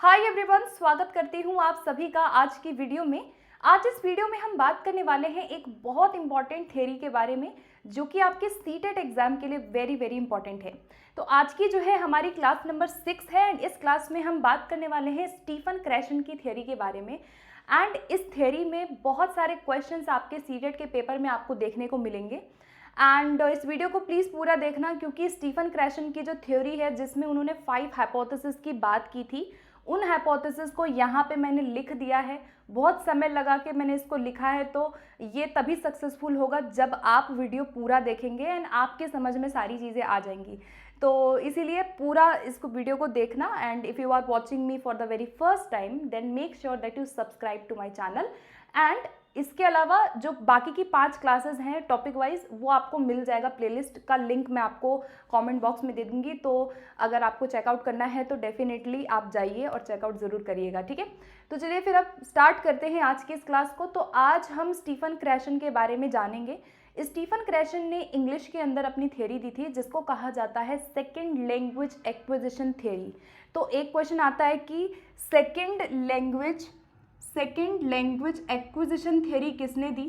Hi everyone, स्वागत करती हूँ आप सभी का आज की वीडियो में। आज इस वीडियो में हम बात करने वाले हैं एक बहुत इंपॉर्टेंट थ्योरी के बारे में जो कि आपके सीटेट एग्जाम के लिए वेरी इंपॉर्टेंट है। तो आज की जो है हमारी क्लास नंबर 6 है एंड इस क्लास में हम बात करने वाले हैं स्टीफन क्रैशन की थ्योरी के बारे में। एंड इस थ्योरी में बहुत सारे क्वेश्चंस आपके सीटेट के पेपर में आपको देखने को मिलेंगे। एंड इस वीडियो को प्लीज़ पूरा देखना क्योंकि स्टीफन क्रैशन की जो थ्योरी है जिसमें उन्होंने 5 हाइपोथेसिस की बात की थी, उन हाइपोथेसिस को यहाँ पे मैंने लिख दिया है। बहुत समय लगा के मैंने इसको लिखा है, तो ये तभी सक्सेसफुल होगा जब आप वीडियो पूरा देखेंगे एंड आपके समझ में सारी चीज़ें आ जाएंगी। तो इसीलिए पूरा इसको वीडियो को देखना। And if you are watching me for the very first time then make sure that you subscribe to my channel. And इसके अलावा जो बाकी की 5 क्लासेस हैं टॉपिक वाइज, वो आपको मिल जाएगा। प्लेलिस्ट का लिंक मैं आपको कमेंट बॉक्स में दे दूंगी, तो अगर आपको चेकआउट करना है तो डेफिनेटली आप जाइए और चेकआउट ज़रूर करिएगा, ठीक है। तो चलिए फिर अब स्टार्ट करते हैं आज की इस क्लास को। तो आज हम स्टीफन क्रैशन के बारे में जानेंगे। स्टीफन क्रैशन ने इंग्लिश के अंदर अपनी थ्योरी दी थी जिसको कहा जाता है सेकेंड लैंग्वेज एक्विजिशन थ्योरी। तो एक क्वेश्चन आता है कि सेकेंड लैंग्वेज एक्विजिशन थ्योरी किसने दी?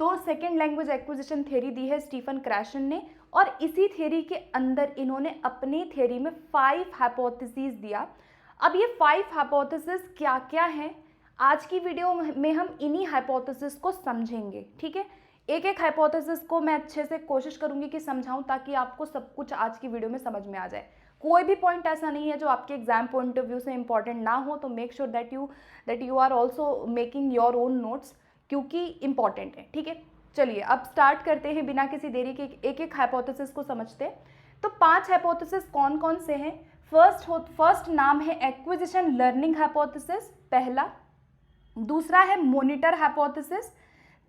तो सेकेंड लैंग्वेज एक्विजिशन थ्योरी दी है स्टीफन क्रैशन ने। और इसी थ्योरी के अंदर इन्होंने अपनी थ्योरी में 5 हाइपोथेसिस दिया। अब ये 5 हाइपोथेसिस क्या क्या हैं, आज की वीडियो में हम इन्हीं हाइपोथेसिस को समझेंगे, ठीक है। एक एक हाइपोथेसिस को मैं अच्छे से कोशिश करूंगी कि समझाऊं ताकि आपको सब कुछ आज की वीडियो में समझ में आ जाए। कोई भी पॉइंट ऐसा नहीं है जो आपके एग्जाम पॉइंट ऑफ व्यू से इंपॉर्टेंट ना हो, तो make sure that you are also making your own notes, क्योंकि इंपॉर्टेंट है, ठीक है। चलिए अब स्टार्ट करते हैं बिना किसी देरी के, एक एक हाइपोथेसिस को समझते हैं। तो 5 हाइपोथेसिस कौन कौन से हैं? फर्स्ट नाम है एक्विजिशन लर्निंग हाइपोथेसिस, पहला। दूसरा है मॉनिटर हाइपोथेसिस।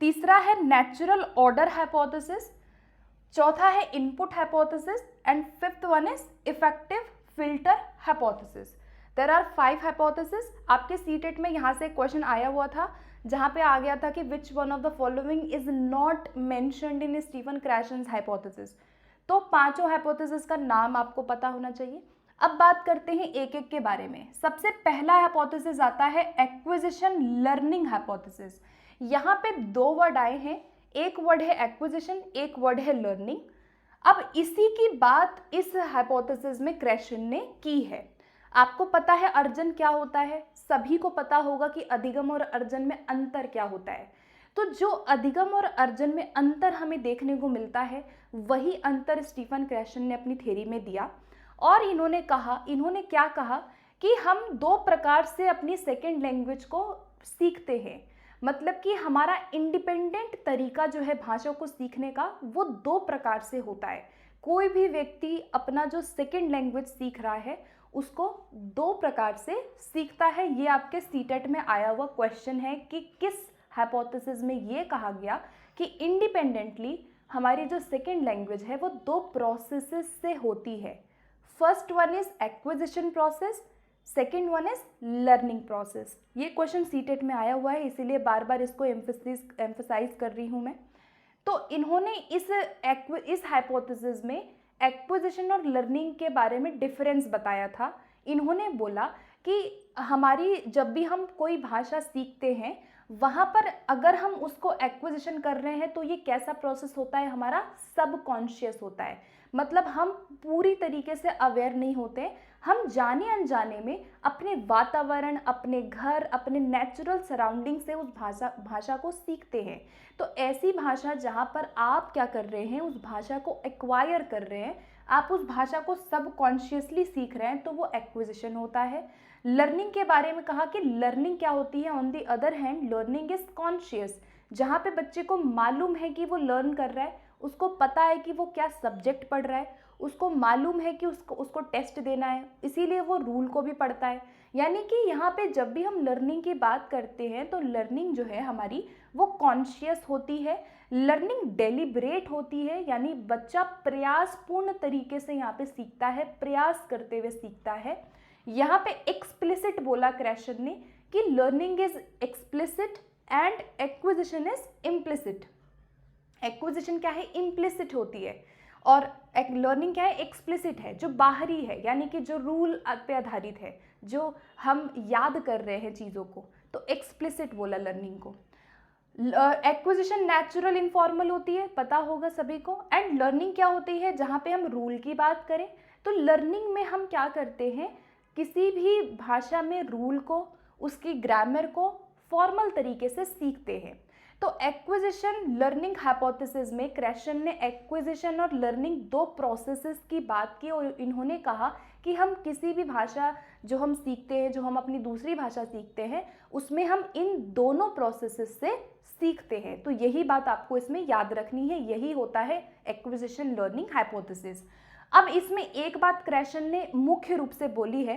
तीसरा है नेचुरल ऑर्डर हाइपोथेसिस। चौथा है input hypothesis and fifth one is effective filter hypothesis. There are 5 hypothesis. आपके सीटेट में यहाँ से क्वेश्चन आया हुआ था जहाँ पे आ गया था कि which one of the following is not mentioned in Stephen Krashen's hypothesis. तो 5 हाइपोथेसिस का नाम आपको पता होना चाहिए। अब बात करते हैं एक एक के बारे में। सबसे पहला हाइपोथेसिस आता है एक्विजिशन लर्निंग हाइपोथेसिस। यहाँ पे 2 वर्ड आए हैं, एक वर्ड है एक्विजिशन, एक वर्ड है लर्निंग। अब इसी की बात इस हाइपोथेसिस में क्रैशन ने की है। आपको पता है अर्जन क्या होता है? सभी को पता होगा कि अधिगम और अर्जन में अंतर क्या होता है। तो जो अधिगम और अर्जन में अंतर हमें देखने को मिलता है, वही अंतर स्टीफन क्रैशन ने अपनी थ्योरी में दिया। और इन्होंने क्या कहा कि हम 2 प्रकार से अपनी सेकेंड लैंग्वेज को सीखते हैं। मतलब कि हमारा इंडिपेंडेंट तरीका जो है भाषा को सीखने का, वो 2 प्रकार से होता है। कोई भी व्यक्ति अपना जो सेकेंड लैंग्वेज सीख रहा है उसको 2 प्रकार से सीखता है। ये आपके सीटेट में आया हुआ क्वेश्चन है कि किस हाइपोथेसिस में ये कहा गया कि इंडिपेंडेंटली हमारी जो सेकेंड लैंग्वेज है वो 2 प्रोसेसेस से होती है। First one is acquisition process, second one is learning process. ये क्वेश्चन सीटेट में आया हुआ है, इसीलिए बार बार इसको एम्फसाइज कर रही हूँ मैं। तो इन्होंने इस हाइपोथेसिस में एक्विजिशन और लर्निंग के बारे में डिफरेंस बताया था। इन्होंने बोला कि हमारी जब भी हम कोई भाषा सीखते हैं वहाँ पर अगर हम उसको एक्विजिशन कर रहे हैं तो ये कैसा प्रोसेस होता है, हमारा सबकॉन्शियस होता है। मतलब हम पूरी तरीके से अवेयर नहीं होते, हम जाने अनजाने में अपने वातावरण, अपने घर, अपने नेचुरल सराउंडिंग से उस भाषा को सीखते हैं। तो ऐसी भाषा जहाँ पर आप क्या कर रहे हैं, उस भाषा को एक्वायर कर रहे हैं, आप उस भाषा को सबकॉन्शियसली सीख रहे हैं, तो वो एक्विजिशन होता है। लर्निंग के बारे में कहा कि लर्निंग क्या होती है, on the other hand learning is conscious. जहाँ पे बच्चे को मालूम है कि वो लर्न कर रहा है, उसको पता है कि वो क्या सब्जेक्ट पढ़ रहा है, उसको मालूम है कि उसको टेस्ट देना है, इसीलिए वो रूल को भी पढ़ता है। यानी कि यहाँ पे जब भी हम लर्निंग की बात करते हैं तो लर्निंग जो है हमारी वो कॉन्शियस होती है, लर्निंग डेलिब्रेट होती है, यानी बच्चा प्रयासपूर्ण तरीके से यहाँ पे सीखता है, प्रयास करते हुए सीखता है। यहाँ पे एक्सप्लिसिट बोला क्रैशन ने कि learning is explicit and acquisition is implicit. Acquisition क्या है, इम्प्लिसिट होती है, और लर्निंग क्या है, एक्सप्लिसिट है, जो बाहरी है, यानी कि जो रूल पे आधारित है। जो हम याद कर रहे हैं चीज़ों को, तो एक्सप्लिसिट बोला लर्निंग को। एक्विजिशन नेचुरल इनफॉर्मल होती है, पता होगा सभी को। एंड लर्निंग क्या होती है, जहाँ पे हम रूल की बात करें तो लर्निंग में हम क्या करते हैं, किसी भी भाषा में रूल को, उसकी ग्रामर को फॉर्मल तरीके से सीखते हैं। तो एक्विजिशन लर्निंग हाइपोथेसिस में क्रेशन ने एक्विजिशन और लर्निंग दो प्रोसेसेस की बात की और इन्होंने कहा कि हम किसी भी भाषा जो हम सीखते हैं, जो हम अपनी दूसरी भाषा सीखते हैं, उसमें हम इन दोनों प्रोसेसेस से सीखते हैं। तो यही बात आपको इसमें याद रखनी है, यही होता है एक्विजिशन लर्निंग हाइपोथेसिस। अब इसमें एक बात क्रेशन ने मुख्य रूप से बोली है,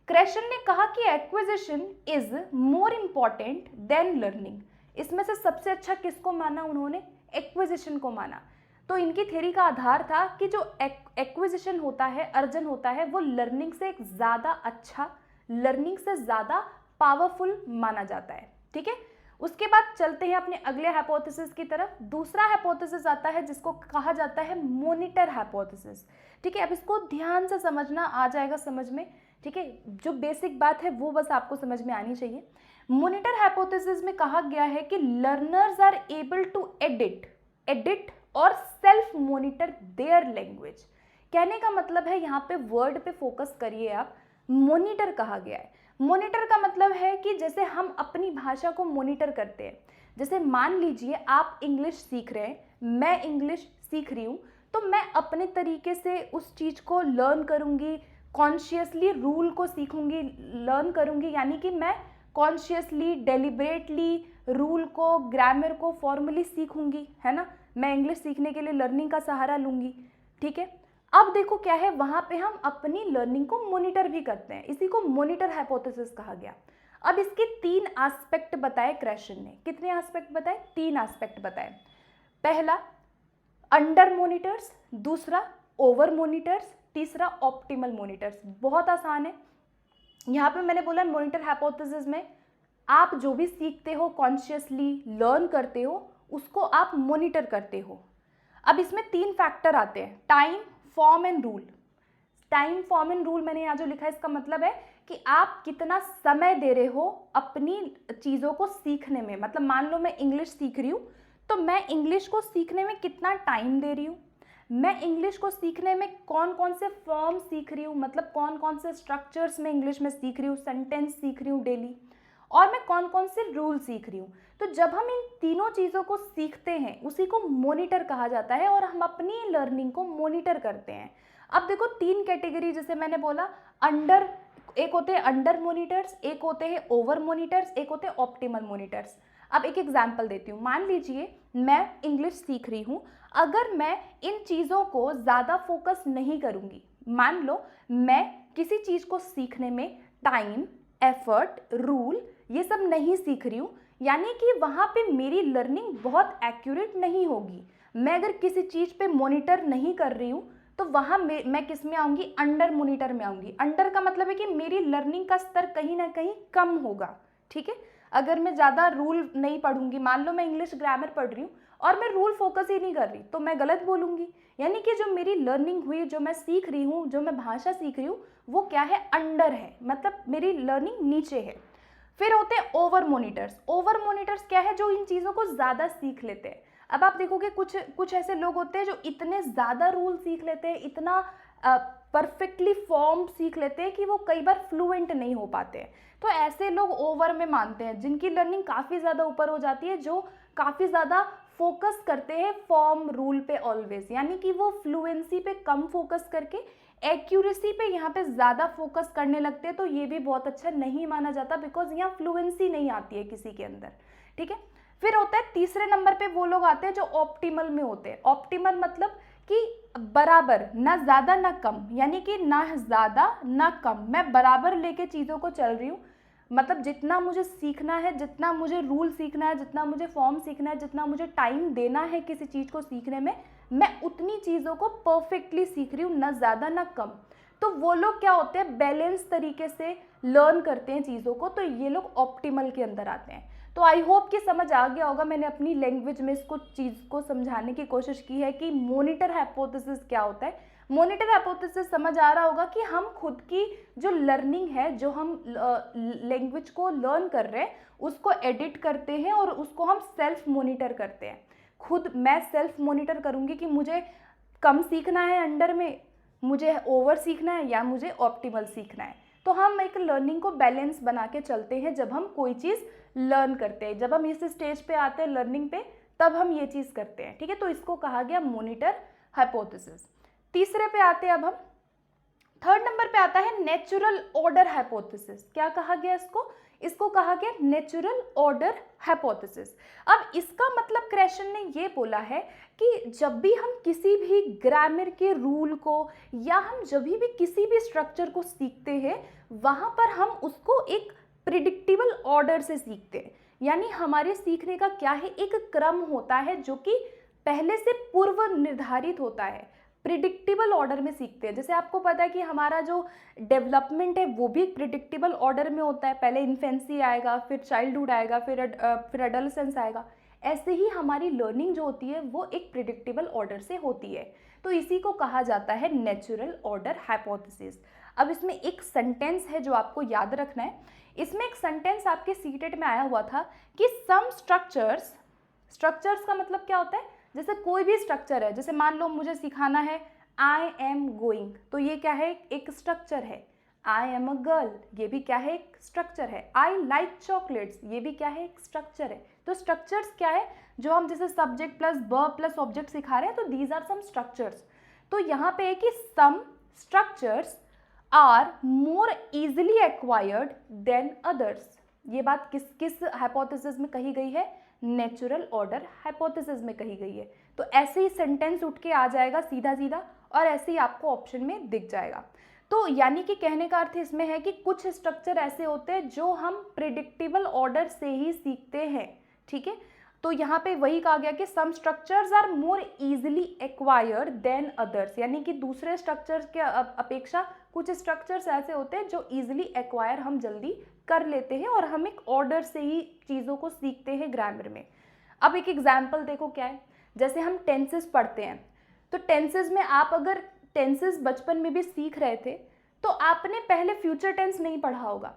क्रेशन ने कहा कि acquisition is more important than learning. इसमें से सबसे अच्छा किसको माना उन्होंने, एक्विजिशन को माना। तो इनकी थ्योरी का आधार था कि जो एक्विजिशन होता है, अर्जन होता है, वो लर्निंग से एक ज़्यादा अच्छा, लर्निंग से ज़्यादा पावरफुल माना जाता है। ठीक है, उसके बाद चलते हैं अपने अगले हाइपोथेसिस की तरफ। दूसरा हाइपोथेसिस आता है जिसको कहा जाता है मॉनिटर हाइपोथेसिस। ठीक है, अब इसको ध्यान से समझना, आ जाएगा समझ में। ठीक है, जो बेसिक बात है वो बस आपको समझ में आनी चाहिए। मॉनिटर हाइपोथेसिस में कहा गया है कि learners are able to edit और सेल्फ मॉनिटर देयर लैंग्वेज। कहने का मतलब है, यहाँ पे वर्ड पे फोकस करिए आप, मॉनिटर कहा गया है। मॉनिटर का मतलब है कि जैसे हम अपनी भाषा को मॉनिटर करते हैं, जैसे मान लीजिए आप इंग्लिश सीख रहे हैं, मैं इंग्लिश सीख रही हूँ, तो मैं अपने तरीके से उस चीज़ को लर्न करूँगी, कॉन्शियसली रूल को सीखूंगी, लर्न करूँगी, यानी कि मैं कॉन्शियसली डेलिबरेटली रूल को, ग्रामर को फॉर्मली सीखूंगी, है ना। मैं इंग्लिश सीखने के लिए लर्निंग का सहारा लूँगी। ठीक है, अब देखो क्या है, वहाँ पे हम अपनी लर्निंग को मॉनिटर भी करते हैं, इसी को मॉनिटर हाइपोथेसिस कहा गया। अब इसके 3 एस्पेक्ट बताए क्रेशन ने। कितने एस्पेक्ट बताए, 3 एस्पेक्ट बताए। पहला अंडर मॉनिटर्स, दूसरा ओवर मॉनिटर्स, तीसरा ऑप्टिमल मॉनिटर्स। बहुत आसान है। यहाँ पे मैंने बोला मॉनिटर हाइपोथेसिस में आप जो भी सीखते हो, कॉन्शियसली लर्न करते हो, उसको आप मॉनिटर करते हो। अब इसमें 3 फैक्टर आते हैं, time, form and rule. Time, form and rule मैंने यहाँ जो लिखा है, इसका मतलब है कि आप कितना समय दे रहे हो अपनी चीज़ों को सीखने में। मतलब मान लो मैं इंग्लिश सीख रही हूँ, तो मैं इंग्लिश को सीखने में कितना टाइम दे रही हूँ, मैं इंग्लिश को सीखने में कौन कौन से फॉर्म सीख रही हूँ, मतलब कौन कौन से स्ट्रक्चर्स में इंग्लिश में सीख रही हूँ, सेंटेंस सीख रही हूँ डेली, और मैं कौन कौन से रूल सीख रही हूँ। तो जब हम इन तीनों चीज़ों को सीखते हैं, उसी को मॉनिटर कहा जाता है, और हम अपनी लर्निंग को मॉनिटर करते हैं। अब देखो 3 कैटेगरी, जैसे मैंने बोला, अंडर, एक होते हैं अंडर मॉनिटर्स, एक होते हैं ओवर मॉनिटर्स, एक होते हैं ऑप्टिमल मॉनिटर्स। अब एक एग्जाम्पल देती हूँ। मान लीजिए मैं इंग्लिश सीख रही हूँ, अगर मैं इन चीज़ों को ज़्यादा फोकस नहीं करूँगी, मान लो मैं किसी चीज़ को सीखने में टाइम, एफर्ट, रूल ये सब नहीं सीख रही हूँ, यानी कि वहाँ पे मेरी लर्निंग बहुत एक्यूरेट नहीं होगी। मैं अगर किसी चीज़ पे मॉनिटर नहीं कर रही हूँ, तो वहाँ मैं किस में आऊँगी, अंडर मॉनिटर में आऊँगी। अंडर का मतलब है कि मेरी लर्निंग का स्तर कहीं ना कहीं कम होगा। ठीक है, अगर मैं ज़्यादा रूल नहीं पढ़ूंगी, मान लो मैं इंग्लिश ग्रामर पढ़ रही हूँ और मैं रूल फोकस ही नहीं कर रही, तो मैं गलत बोलूँगी। यानी कि जो मेरी लर्निंग हुई, जो मैं सीख रही हूँ, जो मैं भाषा सीख रही हूँ, वो क्या है, अंडर है, मतलब मेरी लर्निंग नीचे है। फिर होते हैं ओवर मॉनिटर्स। ओवर मॉनिटर्स क्या है, जो इन चीज़ों को ज़्यादा सीख लेते हैं। अब आप देखोगे कुछ ऐसे लोग होते हैं जो इतने ज़्यादा रूल सीख लेते हैं, इतना परफेक्टली फॉर्म सीख लेते हैं कि वो कई बार फ्लुएंट नहीं हो पाते हैं। तो ऐसे लोग ओवर में मानते हैं, जिनकी लर्निंग काफ़ी ज़्यादा ऊपर हो जाती है, जो काफ़ी ज़्यादा फोकस करते हैं फॉर्म, रूल पे ऑलवेज, यानी कि वो फ्लुएंसी पे कम फोकस करके एक्यूरेसी पे यहाँ पे ज़्यादा फोकस करने लगते हैं। तो ये भी बहुत अच्छा नहीं माना जाता, बिकॉज यहाँ फ्लुएंसी नहीं आती है किसी के अंदर। ठीक है, फिर होता है तीसरे नंबर पे वो लोग आते हैं जो ऑप्टिमल में होते हैं। ऑप्टिमल मतलब कि बराबर, ना ज़्यादा ना कम, यानी कि ना ज़्यादा ना कम, मैं बराबर लेके चीज़ों को चल रही हूँ। मतलब जितना मुझे सीखना है, जितना मुझे रूल सीखना है, जितना मुझे फॉर्म सीखना है, जितना मुझे टाइम देना है किसी चीज़ को सीखने में, मैं उतनी चीज़ों को परफेक्टली सीख रही हूँ, ना ज़्यादा ना कम। तो वो लोग क्या होते हैं, बैलेंस तरीके से लर्न करते हैं चीज़ों को, तो ये लोग ऑप्टिमल के अंदर आते हैं। तो आई होप कि समझ आ गया होगा, मैंने अपनी लैंग्वेज में इसको चीज़ को समझाने की कोशिश की है कि मॉनिटर हाइपोथेसिस क्या होता है। मॉनिटर हाइपोथेसिस समझ आ रहा होगा कि हम खुद की जो लर्निंग है, जो हम लैंग्वेज को लर्न कर रहे हैं, उसको एडिट करते हैं और उसको हम सेल्फ मॉनिटर करते हैं। खुद मैं सेल्फ मॉनिटर करूँगी कि मुझे कम सीखना है अंडर में, मुझे ओवर सीखना है या मुझे ऑप्टिमल सीखना है। तो हम एक लर्निंग को बैलेंस बना के चलते हैं जब हम कोई चीज़ लर्न करते हैं। जब हम इस स्टेज पे आते हैं लर्निंग पे, तब हम ये चीज़ करते हैं, ठीक है। तो इसको कहा गया मॉनिटर हाइपोथेसिस। तीसरे पे आते हैं अब हम, थर्ड नंबर पे आता है नेचुरल ऑर्डर हाइपोथेसिस। क्या कहा गया इसको? इसको कहा गया नेचुरल ऑर्डर हाइपोथेसिस। अब इसका मतलब क्रेशन ने ये बोला है कि जब भी हम किसी भी ग्रामर के रूल को या हम जब भी किसी भी स्ट्रक्चर को सीखते हैं, वहाँ पर हम उसको एक प्रिडिक्टेबल ऑर्डर से सीखते हैं। यानी हमारे सीखने का क्या है, एक क्रम होता है जो कि पहले से पूर्व निर्धारित होता है, प्रिडिक्टेबल ऑर्डर में सीखते हैं। जैसे आपको पता है कि हमारा जो डेवलपमेंट है वो भी एक प्रिडिक्टेबल ऑर्डर में होता है। पहले इन्फेंसी आएगा, फिर चाइल्डहुड आएगा, फिर एडोलेसेंस आएगा। ऐसे ही हमारी लर्निंग जो होती है वो एक प्रिडिक्टेबल ऑर्डर से होती है। तो इसी को कहा जाता है नेचुरल ऑर्डर हाइपोथेसिस। अब इसमें एक सेंटेंस है जो आपको याद रखना है। इसमें एक सेंटेंस आपके सीटेट में आया हुआ था कि सम स्ट्रक्चर्स, स्ट्रक्चर्स का मतलब क्या होता है, जैसे कोई भी स्ट्रक्चर है, जैसे मान लो मुझे सिखाना है आई एम गोइंग, तो ये क्या है, एक स्ट्रक्चर है। आई एम अ गर्ल, ये भी क्या है, एक स्ट्रक्चर है। आई लाइक चॉकलेट्स, ये भी क्या है, एक स्ट्रक्चर है। तो स्ट्रक्चर्स क्या है, जो हम जैसे subject plus verb plus object सिखा रहे हैं, तो दीज आर सम स्ट्रक्चर्स। तो यहाँ पे है कि some structures are more easily acquired than others. ये बात किस किस हाइपोथेसिस में कही गई है, नेचुरल ऑर्डर हाइपोथेसिस में कही गई है। तो ऐसे ही सेंटेंस उठ के आ जाएगा सीधा सीधा, और ऐसे ही आपको ऑप्शन में दिख जाएगा। तो यानी कि कहने का अर्थ इसमें है कि कुछ स्ट्रक्चर ऐसे होते हैं जो हम प्रिडिक्टेबल ऑर्डर से ही सीखते हैं, ठीक है। तो यहाँ पे वही कहा गया कि some structures are more easily acquired than others, यानी कि दूसरे स्ट्रक्चर्स के अपेक्षा कुछ स्ट्रक्चर्स ऐसे होते हैं जो इजिली एक्वायर हम जल्दी कर लेते हैं और हम एक ऑर्डर से ही चीज़ों को सीखते हैं ग्रामर में। अब एक एग्जाम्पल देखो क्या है, जैसे हम टेंसेस पढ़ते हैं, तो टेंसेस में आप अगर टेंसेस बचपन में भी सीख रहे थे तो आपने पहले फ्यूचर टेंस नहीं पढ़ा होगा,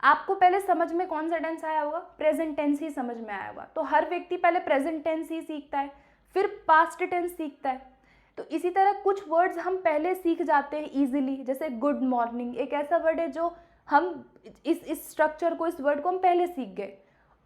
आपको पहले समझ में कौन सा टेंस आया होगा, प्रेजेंट टेंस ही समझ में आया होगा। तो हर व्यक्ति पहले प्रेजेंट टेंस ही सीखता है, फिर पास्ट टेंस सीखता है। तो इसी तरह कुछ वर्ड्स हम पहले सीख जाते हैं इजीली, जैसे गुड मॉर्निंग एक ऐसा वर्ड है जो हम इस स्ट्रक्चर को, इस वर्ड को हम पहले सीख गए,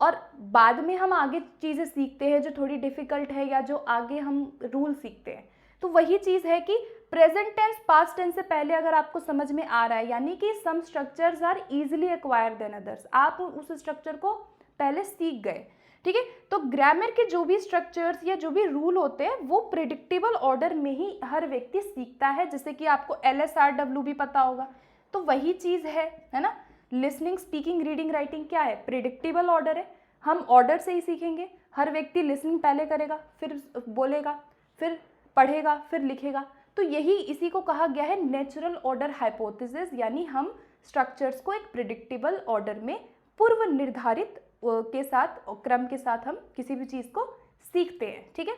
और बाद में हम आगे चीज़ें सीखते हैं जो थोड़ी डिफ़िकल्ट है या जो आगे हम रूल सीखते हैं। तो वही चीज़ है कि प्रेजेंट टेंस पास्ट टेंस से पहले अगर आपको समझ में आ रहा है, यानी कि some structures are easily acquired than others, आप उस स्ट्रक्चर को पहले सीख गए, ठीक है। तो ग्रामर के जो भी स्ट्रक्चर्स या जो भी रूल होते हैं वो प्रिडिक्टेबल ऑर्डर में ही हर व्यक्ति सीखता है, जैसे कि आपको LSRW भी पता होगा। तो वही चीज़ है ना। लिसनिंग, स्पीकिंग, रीडिंग, राइटिंग क्या है, प्रिडिक्टेबल ऑर्डर है, हम ऑर्डर से ही सीखेंगे। हर व्यक्ति लिसनिंग पहले करेगा, फिर बोलेगा, फिर पढ़ेगा, फिर लिखेगा। तो यही इसी को कहा गया है नेचुरल ऑर्डर हाइपोथेसिस, यानी हम स्ट्रक्चर्स को एक प्रिडिक्टेबल ऑर्डर में पूर्व निर्धारित के साथ, क्रम के साथ हम किसी भी चीज़ को सीखते हैं, ठीक है।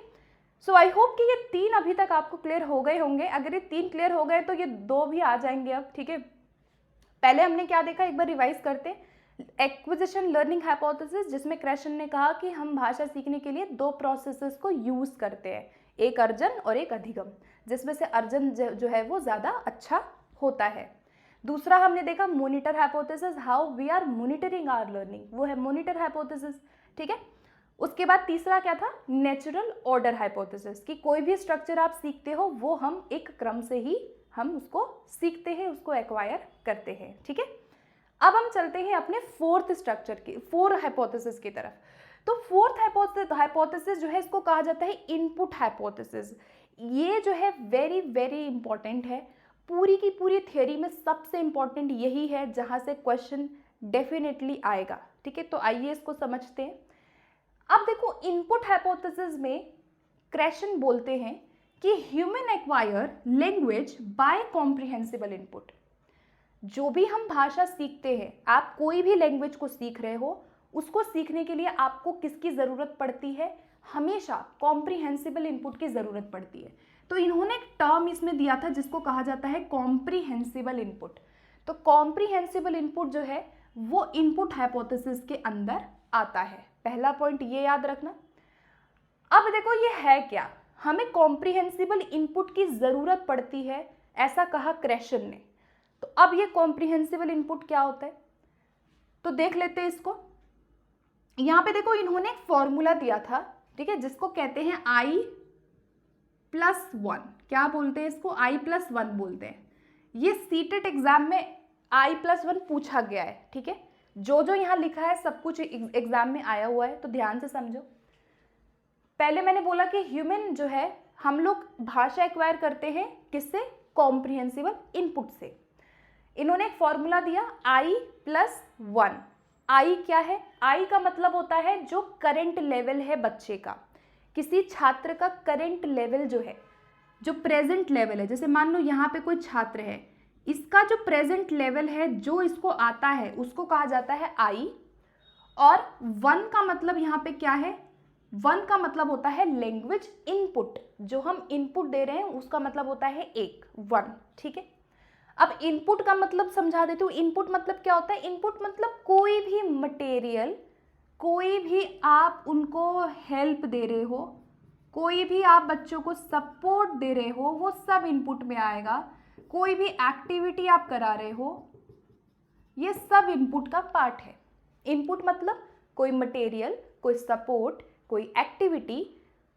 सो आई होप कि ये 3 अभी तक आपको क्लियर हो गए होंगे। अगर ये 3 क्लियर हो गए तो ये 2 भी आ जाएंगे अब, ठीक है। पहले हमने क्या देखा, एक बार रिवाइज करते हैं। एक्विजिशन लर्निंग हाइपोथेसिस, जिसमें क्रेशन ने कहा कि हम भाषा सीखने के लिए 2 प्रोसेसेस को यूज़ करते हैं, एक अर्जन और एक अधिगम, जिसमें से अर्जन जो है वो ज़्यादा अच्छा होता है। दूसरा हमने देखा monitor hypothesis, how we are monitoring our learning, वो है मॉनिटर हाइपोथेसिस, ठीक है। उसके बाद तीसरा क्या था, नेचुरल ऑर्डर हाइपोथेसिस, कि कोई भी स्ट्रक्चर आप सीखते हो वो हम एक क्रम से ही हम उसको सीखते हैं, उसको एक्वायर करते हैं, ठीक है। अब हम चलते हैं अपने फोर्थ स्ट्रक्चर की, फोर्थ हाइपोथेसिस की तरफ। तो फोर्थ हाइपोथेसिस जो है इसको कहा जाता है इनपुट हाइपोथेसिस। ये जो है वेरी वेरी इंपॉर्टेंट है, पूरी की पूरी थ्योरी में सबसे इंपॉर्टेंट यही है जहाँ से क्वेश्चन डेफिनेटली आएगा, ठीक है। तो आइए इसको समझते हैं। अब देखो, इनपुट हाइपोथेसिस में क्रेशन बोलते हैं कि human acquire language by comprehensible input. जो भी हम भाषा सीखते हैं, आप कोई भी लैंग्वेज को सीख रहे हो, उसको सीखने के लिए आपको किसकी ज़रूरत पड़ती है, हमेशा कॉम्प्रिहेंसिबल इनपुट की ज़रूरत पड़ती है। तो इन्होंने एक टर्म इसमें दिया था जिसको कहा जाता है कॉम्प्रीहेंसिबल इनपुट। तो कॉम्प्रीहेंसिबल इनपुट जो है वो इनपुट हाइपोथेसिस के अंदर आता है। पहला पॉइंट ये याद रखना। अब देखो ये है क्या, हमें कॉम्प्रीहेंसिबल इनपुट की जरूरत पड़ती है, ऐसा कहा क्रैशन ने। तो अब ये कॉम्प्रीहेंसिबल इनपुट क्या होता है तो देख लेते हैं इसको। यहां पे देखो इन्होंने एक फॉर्मूला दिया था, ठीक है, जिसको कहते हैं I+1। क्या बोलते हैं इसको? I+1 बोलते हैं। ये सीटेट एग्जाम में I+1 पूछा गया है, ठीक है। जो जो यहाँ लिखा है सब कुछ एग्जाम में आया हुआ है, तो ध्यान से समझो। पहले मैंने बोला कि ह्यूमन जो है, हम लोग भाषा एक्वायर करते हैं किससे? कॉम्प्रिहेंसिबल इनपुट से। इन्होंने एक फॉर्मूला दिया I+1। I क्या है? I का मतलब होता है जो करंट लेवल है बच्चे का, किसी छात्र का करंट लेवल जो है, जो प्रेजेंट लेवल है। जैसे मान लो यहाँ पे कोई छात्र है, इसका जो प्रेजेंट लेवल है जो इसको आता है उसको कहा जाता है I। और 1 का मतलब यहाँ पे क्या है? 1 का मतलब होता है लैंग्वेज इनपुट, जो हम इनपुट दे रहे हैं उसका मतलब होता है 1, ठीक है। अब इनपुट का मतलब समझा देती हूँ। इनपुट मतलब क्या होता है? इनपुट मतलब कोई भी मटेरियल, कोई भी आप उनको हेल्प दे रहे हो, कोई भी आप बच्चों को सपोर्ट दे रहे हो, वो सब इनपुट में आएगा। कोई भी एक्टिविटी आप करा रहे हो, ये सब इनपुट का पार्ट है। इनपुट मतलब कोई मटेरियल, कोई सपोर्ट, कोई एक्टिविटी,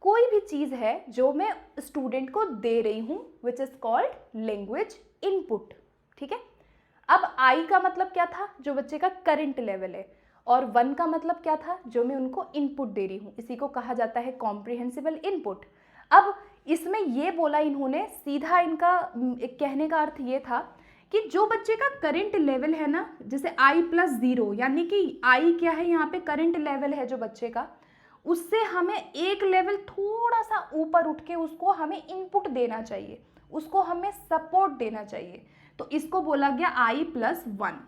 कोई भी चीज़ है जो मैं स्टूडेंट को दे रही हूँ, which is called language input, ठीक है। अब I का मतलब क्या था? जो बच्चे का करंट लेवल है। और 1 का मतलब क्या था? जो मैं उनको इनपुट दे रही हूँ, इसी को कहा जाता है कॉम्प्रिहेंसिबल इनपुट। अब इसमें ये बोला इन्होंने, सीधा इनका कहने का अर्थ ये था कि जो बच्चे का करंट लेवल है ना, जैसे I+0, यानी कि I क्या है यहाँ पे? करंट लेवल है जो बच्चे का, उससे हमें एक लेवल थोड़ा सा ऊपर उठ के उसको हमें इनपुट देना चाहिए, उसको हमें सपोर्ट देना चाहिए। तो इसको बोला गया I+1।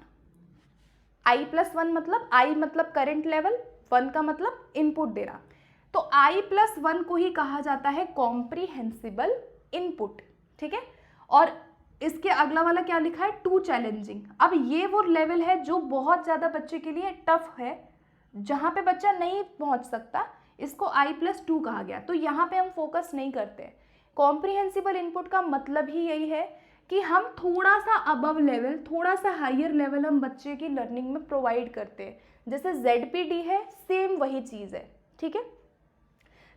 I+1 मतलब I मतलब करंट लेवल, 1 का मतलब इनपुट देना। तो I+1 को ही कहा जाता है कॉम्प्रिहेंसिबल इनपुट, ठीक है। और इसके अगला वाला क्या लिखा है? Too challenging. अब ये वो लेवल है जो बहुत ज़्यादा बच्चे के लिए टफ है, जहाँ पे बच्चा नहीं पहुँच सकता, इसको I+2 कहा गया। तो यहाँ पे हम फोकस नहीं करते। कॉम्प्रिहेंसिबल इनपुट का मतलब ही यही है कि हम थोड़ा सा अबव लेवल, थोड़ा सा हायर लेवल हम बच्चे की लर्निंग में प्रोवाइड करते हैं। जैसे ZPD है, सेम वही चीज़ है, ठीक है।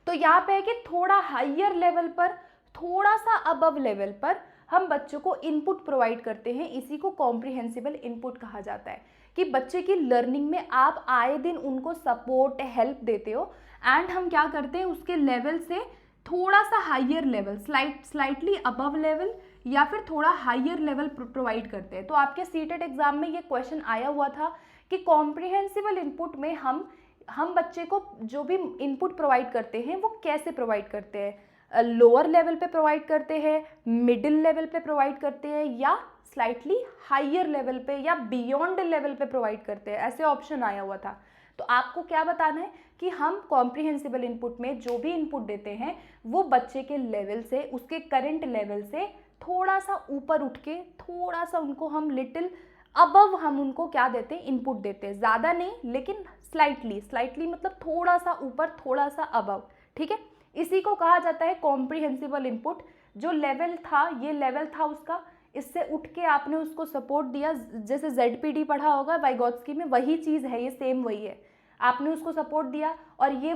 तो यहाँ पे है कि थोड़ा हायर लेवल पर, थोड़ा सा अबव लेवल पर हम बच्चों को इनपुट प्रोवाइड करते हैं, इसी को कॉम्प्रिहेंसिबल इनपुट कहा जाता है। कि बच्चे की लर्निंग में आप आए दिन उनको सपोर्ट, हेल्प देते हो, एंड हम क्या करते हैं उसके लेवल से थोड़ा सा higher level, slightly above level या फिर थोड़ा हायर लेवल प्रोवाइड करते हैं। तो आपके सीटेट एग्जाम में ये क्वेश्चन आया हुआ था कि कॉम्प्रिहेंसिबल इनपुट में हम बच्चे को जो भी इनपुट प्रोवाइड करते हैं वो कैसे प्रोवाइड करते हैं? लोअर लेवल पे प्रोवाइड करते हैं, मिडिल लेवल पे प्रोवाइड करते हैं, या स्लाइटली हायर लेवल पे या बियॉन्ड लेवल पे प्रोवाइड करते हैं? ऐसे ऑप्शन आया हुआ था। तो आपको क्या बताना है कि हम कॉम्प्रिहेंसिबल इनपुट में जो भी इनपुट देते हैं वो बच्चे के लेवल से, उसके करंट लेवल से थोड़ा सा ऊपर उठ के, थोड़ा सा उनको हम लिटिल अबव हम उनको क्या देते हैं? इनपुट देते हैं। ज़्यादा नहीं, लेकिन स्लाइटली मतलब थोड़ा सा ऊपर, थोड़ा सा अबव, ठीक है। इसी को कहा जाता है कॉम्प्रिहेंसिबल इनपुट। जो लेवल था, ये लेवल था उसका, इससे उठ के आपने उसको सपोर्ट दिया। जैसे ZPD पढ़ा होगा वाइगोत्स्की में, वही चीज़ है, ये सेम वही है। आपने उसको सपोर्ट दिया और ये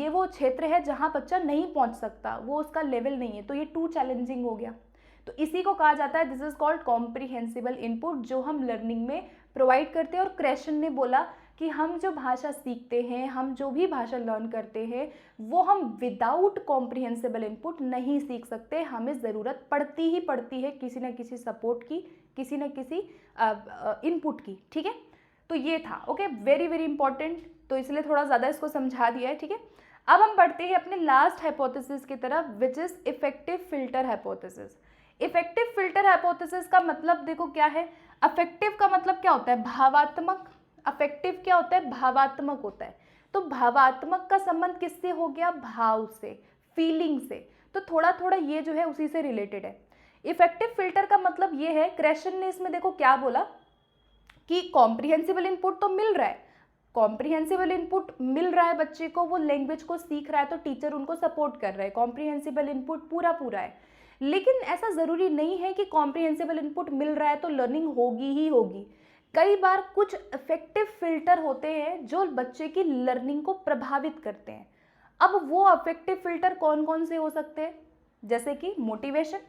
वो क्षेत्र है जहाँ बच्चा नहीं पहुँच सकता, वो उसका लेवल नहीं है, तो ये टू चैलेंजिंग हो गया। तो इसी को कहा जाता है, this is called comprehensible input, जो हम लर्निंग में प्रोवाइड करते हैं। और क्रैशन ने बोला कि हम जो भाषा सीखते हैं, हम जो भी भाषा लर्न करते हैं, वो हम विदाउट कॉम्प्रिहेंसिबल इनपुट नहीं सीख सकते। हमें ज़रूरत पड़ती ही पड़ती है किसी न किसी सपोर्ट की, किसी न किसी इनपुट की, ठीक है। तो ये था, ओके, वेरी वेरी इंपॉर्टेंट, तो इसलिए थोड़ा ज़्यादा इसको समझा दिया है, ठीक है। अब हम बढ़ते हैं अपने लास्ट हाइपोथेसिस की तरफ, which is effective filter hypothesis. Effective filter hypothesis का मतलब देखो क्या है? अफेक्टिव का मतलब क्या होता है? भावात्मक। अफेक्टिव क्या होता है? भावात्मक होता है। तो भावात्मक का संबंध किससे हो गया? भाव से, फीलिंग से। तो थोड़ा थोड़ा ये जो है उसी से रिलेटेड है। इफेक्टिव फिल्टर का मतलब ये है, क्रेशन ने इसमें देखो क्या बोला कि कॉम्प्रिहेंसिबल इनपुट तो मिल रहा है, कॉम्प्रिहेंसिबल इनपुट मिल रहा है बच्चे को, वो लैंग्वेज को सीख रहा है तो टीचर उनको सपोर्ट कर रहा है, कॉम्प्रिहेंसिबल इनपुट पूरा पूरा है। लेकिन ऐसा ज़रूरी नहीं है कि कॉम्प्रिहेंसिबल इनपुट मिल रहा है तो लर्निंग होगी ही होगी। कई बार कुछ इफेक्टिव फिल्टर होते हैं जो बच्चे की लर्निंग को प्रभावित करते हैं। अब वो इफेक्टिव फिल्टर कौन कौन से हो सकते हैं, जैसे कि मोटिवेशन।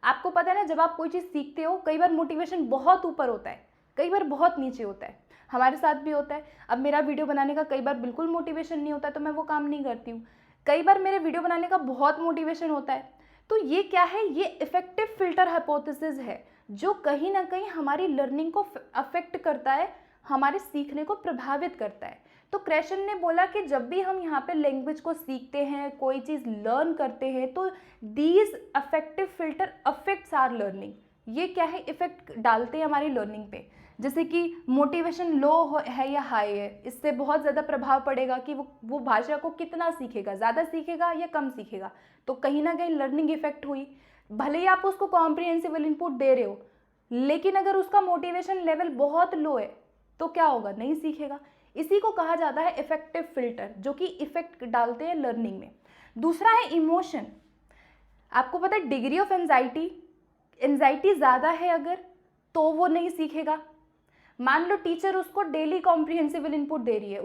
आपको पता है ना, जब आप कोई चीज़ सीखते हो कई बार मोटिवेशन बहुत ऊपर होता है, कई बार बहुत नीचे होता है, हमारे साथ भी होता है। अब मेरा वीडियो बनाने का कई बार बिल्कुल मोटिवेशन नहीं होता है तो मैं वो काम नहीं करती हूँ, कई बार मेरे वीडियो बनाने का बहुत मोटिवेशन होता है। तो ये क्या है, ये इफेक्टिव फिल्टर हाइपोथेसिस है जो कहीं ना कहीं हमारी लर्निंग को अफेक्ट करता है, हमारे सीखने को प्रभावित करता है। तो क्रेशन ने बोला कि जब भी हम यहाँ पे लैंग्वेज को सीखते हैं, कोई चीज़ लर्न करते हैं, तो these affective filter affects our learning. ये क्या है, इफेक्ट डालते हैं हमारी लर्निंग पे। जैसे कि मोटिवेशन लो है या हाई है, इससे बहुत ज़्यादा प्रभाव पड़ेगा कि वो भाषा को कितना सीखेगा, ज़्यादा सीखेगा या कम सीखेगा। तो कहीं ना कहीं लर्निंग इफेक्ट हुई। भले ही आप उसको कॉम्प्रिहेंसिबल इनपुट दे रहे हो, लेकिन अगर उसका मोटिवेशन लेवल बहुत लो है तो क्या होगा, नहीं सीखेगा। इसी को कहा जाता है इफेक्टिव फिल्टर, जो कि इफेक्ट डालते हैं लर्निंग में। दूसरा है इमोशन। आपको पता है डिग्री ऑफ एंजाइटी ज़्यादा है अगर, तो वो नहीं सीखेगा। मान लो टीचर उसको डेली कॉम्प्रिहेंसिबल इनपुट दे रही है,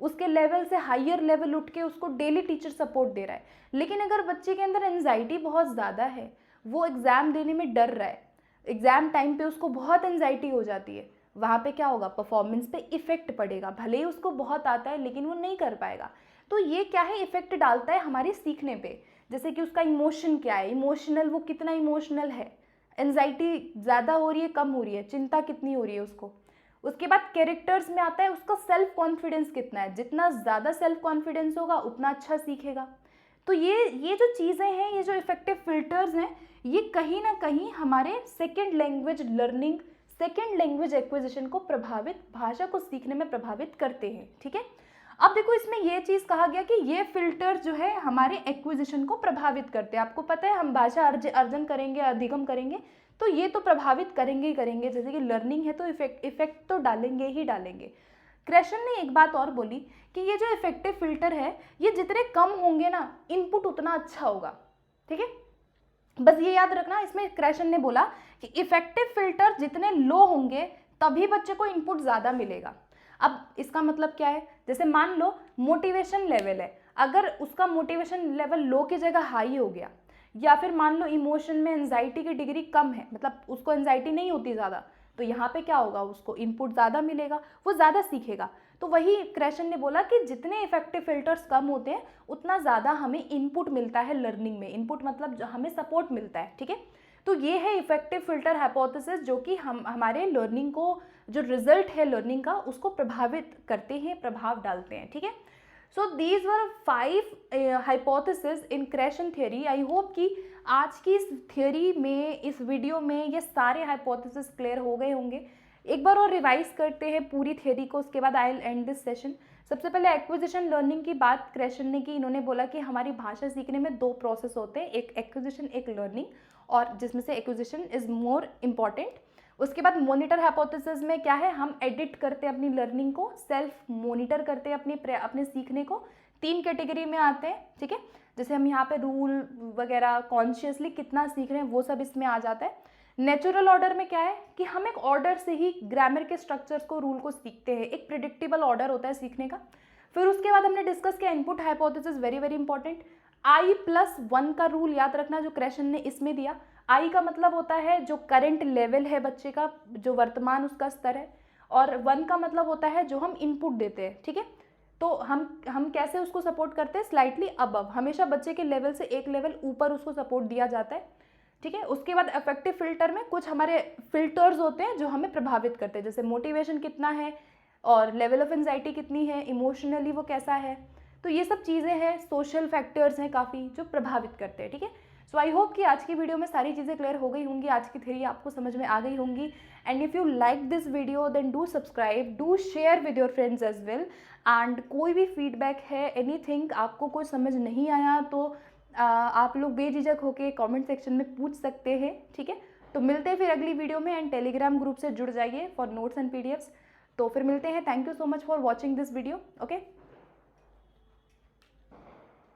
उसके लेवल से हायर लेवल उठ के उसको डेली टीचर सपोर्ट दे रहा है, लेकिन अगर बच्चे के अंदर एंजाइटी बहुत ज़्यादा है, वो एग्ज़ाम देने में डर रहा है, एग्ज़ाम टाइम पे उसको बहुत एंजाइटी हो जाती है, वहाँ पे क्या होगा, परफॉर्मेंस पे इफेक्ट पड़ेगा। भले ही उसको बहुत आता है लेकिन वो नहीं कर पाएगा। तो ये क्या है, इफेक्ट डालता है हमारे सीखने पे। जैसे कि उसका इमोशन क्या है, इमोशनल, वो कितना इमोशनल है, एंजाइटी ज़्यादा हो रही है कम हो रही है, चिंता कितनी हो रही है उसको। उसके बाद कैरेक्टर्स में आता है उसका सेल्फ कॉन्फिडेंस कितना है, जितना ज़्यादा सेल्फ कॉन्फिडेंस होगा उतना अच्छा सीखेगा। तो ये जो चीज़ें हैं, ये जो इफेक्टिव फिल्टर्स हैं, ये कहीं ना कहीं हमारे second language learning, second language acquisition को प्रभावित, भाषा को सीखने में प्रभावित करते हैं। ठीक है, अब देखो इसमें ये चीज़ कहा गया कि ये फिल्टर जो है हमारे एक्विजिशन को प्रभावित करते हैं। आपको पता है हम भाषा अर्जन करेंगे, अधिगम करेंगे, तो ये तो प्रभावित करेंगे ही करेंगे। जैसे कि लर्निंग है तो इफेक्ट तो डालेंगे ही डालेंगे। क्रेशन ने एक बात और बोली कि ये जो इफेक्टिव फिल्टर है, ये जितने कम होंगे ना, इनपुट उतना अच्छा होगा। ठीक है, बस ये याद रखना। इसमें क्रेशन ने बोला कि इफेक्टिव फिल्टर जितने लो होंगे तभी बच्चे को इनपुट ज़्यादा मिलेगा। अब इसका मतलब क्या है, जैसे मान लो मोटिवेशन लेवल है, अगर उसका मोटिवेशन लेवल लो की जगह हाई हो गया, या फिर मान लो इमोशन में एंजाइटी की डिग्री कम है, मतलब उसको एंजाइटी नहीं होती ज़्यादा, तो यहाँ पे क्या होगा, उसको इनपुट ज़्यादा मिलेगा, वो ज़्यादा सीखेगा। तो वही क्रेशन ने बोला कि जितने इफेक्टिव फिल्टर्स कम होते हैं उतना ज़्यादा हमें इनपुट मिलता है लर्निंग में। इनपुट मतलब हमें सपोर्ट मिलता है। ठीक है, तो ये है इफेक्टिव फिल्टर हाइपोथेसिस, जो कि हमारे लर्निंग को, जो रिजल्ट है लर्निंग का, उसको प्रभावित करते हैं, प्रभाव डालते हैं। ठीक है, so these were 5 hypothesis in Christian theory. I hope कि आज की इस थ्योरी में, इस वीडियो में ये सारे हाइपोथेसिस क्लियर हो गए होंगे। एक बार और रिवाइज करते हैं पूरी थ्योरी को, उसके बाद I will and this session. सबसे पहले एक्विजिशन लर्निंग की बात क्रेशन ने की। इन्होंने बोला कि हमारी भाषा सीखने में 2 प्रोसेस होते हैं, एक एक्विजिशन, एक लर्निंग, और जिसमें से एक्विजिशन इज मोर इम्पॉर्टेंट। उसके बाद मॉनिटर हाइपोथेसिस में क्या है, हम एडिट करते हैं अपनी लर्निंग को, सेल्फ मॉनिटर करते हैं अपने सीखने को। 3 कैटेगरी में आते हैं। ठीक है, जैसे हम यहाँ पे रूल वगैरह कॉन्शियसली कितना सीख रहे हैं वो सब इसमें आ जाता है। नेचुरल ऑर्डर में क्या है कि हम एक ऑर्डर से ही ग्रामर के स्ट्रक्चर्स को, रूल को सीखते हैं, एक प्रिडिक्टेबल ऑर्डर होता है सीखने का। फिर उसके बाद हमने डिस्कस किया input hypothesis, very very important. I+1 का रूल याद रखना जो क्रेशन ने इसमें दिया। I का मतलब होता है जो करंट लेवल है बच्चे का, जो वर्तमान उसका स्तर है, और 1 का मतलब होता है जो हम इनपुट देते हैं। ठीक है, तो हम कैसे उसको सपोर्ट करते हैं, स्लाइटली अबव, हमेशा बच्चे के लेवल से एक लेवल ऊपर उसको सपोर्ट दिया जाता है। ठीक है, उसके बाद इफेक्टिव फिल्टर में कुछ हमारे फिल्टर्स होते हैं जो हमें प्रभावित करते हैं, जैसे मोटिवेशन कितना है और लेवल ऑफ एंजाइटी कितनी है, इमोशनली वो कैसा है। तो ये सब चीज़ें हैं, सोशल फैक्टर्स हैं काफ़ी जो प्रभावित करते हैं। ठीक है, सो आई होप कि आज की वीडियो में सारी चीज़ें क्लियर हो गई होंगी, आज की थ्योरी आपको समझ में आ गई होंगी। And if you like this video then do subscribe, do share with your friends as well. And कोई भी फीडबैक है, एनीथिंग आपको कोई समझ नहीं आया तो आप लोग बेझिझक होके कमेंट सेक्शन में पूछ सकते हैं, ठीक है। तो मिलते हैं फिर अगली वीडियो में, एंड टेलीग्राम ग्रुप से जुड़ जाइए फॉर नोट्स एंड पीडीएफ्स। तो फिर मिलते हैं। Thank you so much for watching this video. Okay.